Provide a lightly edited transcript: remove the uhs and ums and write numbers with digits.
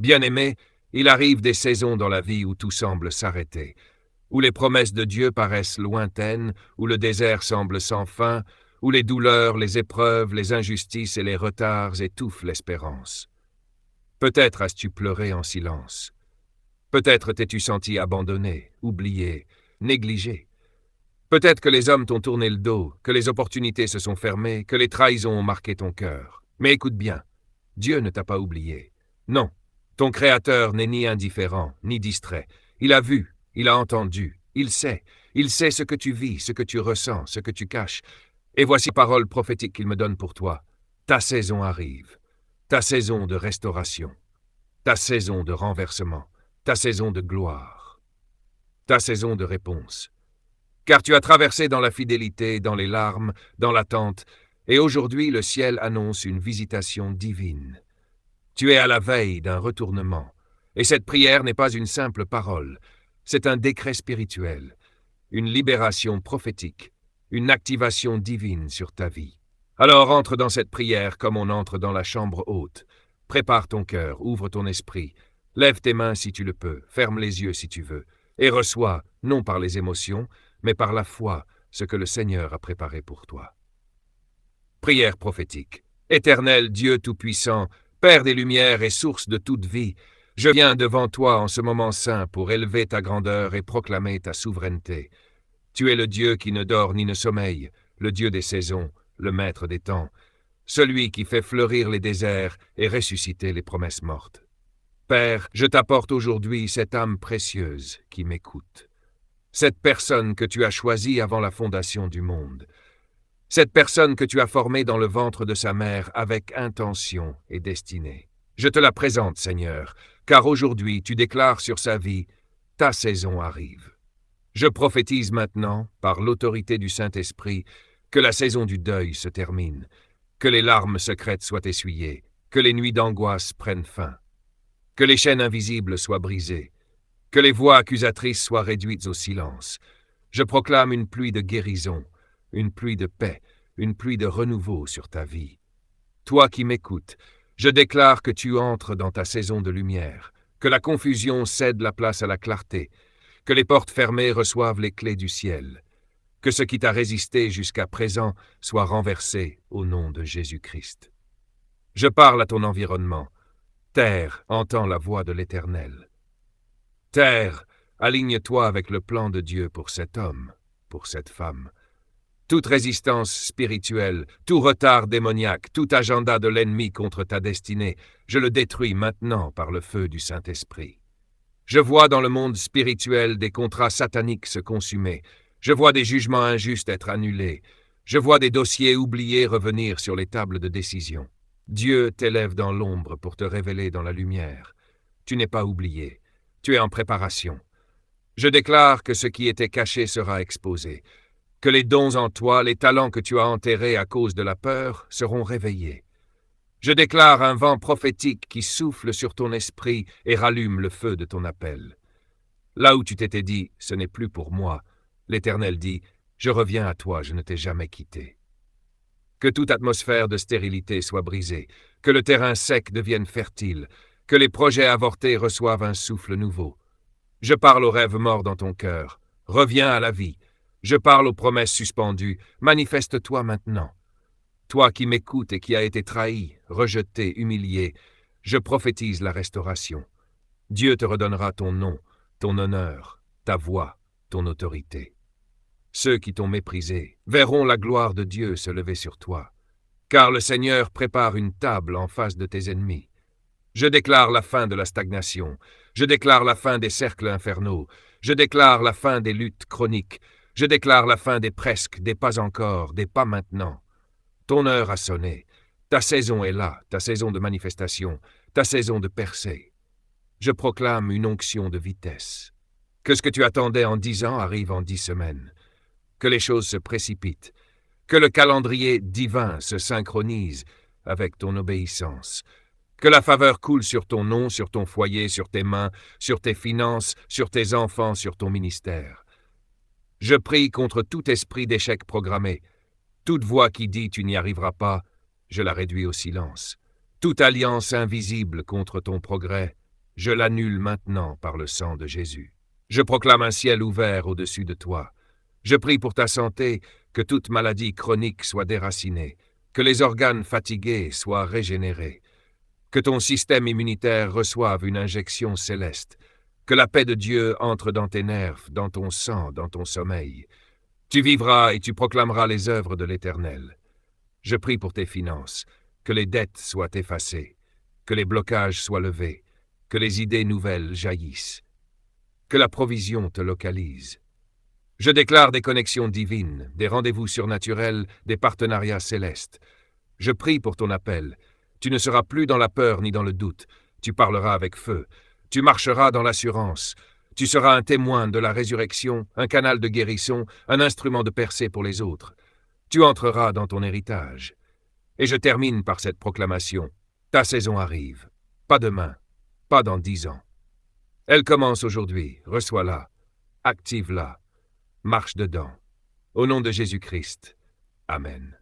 Bien-aimé, il arrive des saisons dans la vie où tout semble s'arrêter, où les promesses de Dieu paraissent lointaines, où le désert semble sans fin, où les douleurs, les épreuves, les injustices et les retards étouffent l'espérance. Peut-être as-tu pleuré en silence. Peut-être t'es-tu senti abandonné, oublié, négligé. Peut-être que les hommes t'ont tourné le dos, que les opportunités se sont fermées, que les trahisons ont marqué ton cœur. Mais écoute bien, Dieu ne t'a pas oublié. Non, ton Créateur n'est ni indifférent, ni distrait. Il a vu, il a entendu, il sait ce que tu vis, ce que tu ressens, ce que tu caches. Et voici parole prophétique qu'il me donne pour toi. Ta saison arrive, ta saison de restauration, ta saison de renversement, ta saison de gloire, ta saison de réponse. Car tu as traversé dans la fidélité, dans les larmes, dans l'attente, et aujourd'hui le ciel annonce une visitation divine. Tu es à la veille d'un retournement, et cette prière n'est pas une simple parole, c'est un décret spirituel, une libération prophétique, une activation divine sur ta vie. Alors entre dans cette prière comme on entre dans la chambre haute. Prépare ton cœur, ouvre ton esprit, lève tes mains si tu le peux, ferme les yeux si tu veux, et reçois, non par les émotions, mais par la foi, ce que le Seigneur a préparé pour toi. Prière prophétique. Éternel Dieu Tout-Puissant, Père des Lumières et source de toute vie, je viens devant toi en ce moment saint pour élever ta grandeur et proclamer ta souveraineté. Tu es le Dieu qui ne dort ni ne sommeille, le Dieu des saisons, le Maître des temps, celui qui fait fleurir les déserts et ressusciter les promesses mortes. Père, je t'apporte aujourd'hui cette âme précieuse qui m'écoute. Cette personne que tu as choisie avant la fondation du monde. Cette personne que tu as formée dans le ventre de sa mère avec intention et destinée. Je te la présente, Seigneur, car aujourd'hui tu déclares sur sa vie, ta saison arrive. Je prophétise maintenant, par l'autorité du Saint-Esprit, que la saison du deuil se termine, que les larmes secrètes soient essuyées, que les nuits d'angoisse prennent fin, que les chaînes invisibles soient brisées, que les voix accusatrices soient réduites au silence. Je proclame une pluie de guérison, une pluie de paix, une pluie de renouveau sur ta vie. Toi qui m'écoutes, je déclare que tu entres dans ta saison de lumière, que la confusion cède la place à la clarté, que les portes fermées reçoivent les clés du ciel, que ce qui t'a résisté jusqu'à présent soit renversé au nom de Jésus-Christ. Je parle à ton environnement. Terre, entends la voix de l'Éternel. Terre, aligne-toi avec le plan de Dieu pour cet homme, pour cette femme. Toute résistance spirituelle, tout retard démoniaque, tout agenda de l'ennemi contre ta destinée, je le détruis maintenant par le feu du Saint-Esprit. Je vois dans le monde spirituel des contrats sataniques se consumer. Je vois des jugements injustes être annulés. Je vois des dossiers oubliés revenir sur les tables de décision. Dieu t'élève dans l'ombre pour te révéler dans la lumière. Tu n'es pas oublié. Tu es en préparation. Je déclare que ce qui était caché sera exposé, que les dons en toi, les talents que tu as enterrés à cause de la peur, seront réveillés. Je déclare un vent prophétique qui souffle sur ton esprit et rallume le feu de ton appel. Là où tu t'étais dit « ce n'est plus pour moi », l'Éternel dit « je reviens à toi, je ne t'ai jamais quitté ». Que toute atmosphère de stérilité soit brisée, que le terrain sec devienne fertile, que les projets avortés reçoivent un souffle nouveau. Je parle aux rêves morts dans ton cœur. Reviens à la vie. Je parle aux promesses suspendues. Manifeste-toi maintenant. Toi qui m'écoutes et qui as été trahi, rejeté, humilié, je prophétise la restauration. Dieu te redonnera ton nom, ton honneur, ta voix, ton autorité. Ceux qui t'ont méprisé verront la gloire de Dieu se lever sur toi, car le Seigneur prépare une table en face de tes ennemis. Je déclare la fin de la stagnation, je déclare la fin des cercles infernaux, je déclare la fin des luttes chroniques, je déclare la fin des presque, des pas encore, des pas maintenant. Ton heure a sonné, ta saison est là, ta saison de manifestation, ta saison de percée. Je proclame une onction de vitesse. Que ce que tu attendais en 10 ans arrive en 10 semaines. Que les choses se précipitent. Que le calendrier divin se synchronise avec ton obéissance. Que la faveur coule sur ton nom, sur ton foyer, sur tes mains, sur tes finances, sur tes enfants, sur ton ministère. Je prie contre tout esprit d'échec programmé. Toute voix qui dit « tu n'y arriveras pas », je la réduis au silence. Toute alliance invisible contre ton progrès, Je l'annule maintenant par le sang de Jésus. Je proclame un ciel ouvert au-dessus de toi. Je prie pour ta santé, que toute maladie chronique soit déracinée, que les organes fatigués soient régénérés, que ton système immunitaire reçoive une injection céleste, que la paix de Dieu entre dans tes nerfs, dans ton sang, dans ton sommeil. Tu vivras et tu proclameras les œuvres de l'Éternel. Je prie pour tes finances, que les dettes soient effacées, que les blocages soient levés, que les idées nouvelles jaillissent, que la provision te localise. Je déclare des connexions divines, des rendez-vous surnaturels, des partenariats célestes. Je prie pour ton appel. Tu ne seras plus dans la peur ni dans le doute. Tu parleras avec feu. Tu marcheras dans l'assurance. Tu seras un témoin de la résurrection, un canal de guérison, un instrument de percée pour les autres. Tu entreras dans ton héritage. Et je termine par cette proclamation. Ta saison arrive. Pas demain, pas dans 10 ans. Elle commence aujourd'hui. Reçois-la. Active-la. Marche dedans. Au nom de Jésus-Christ. Amen.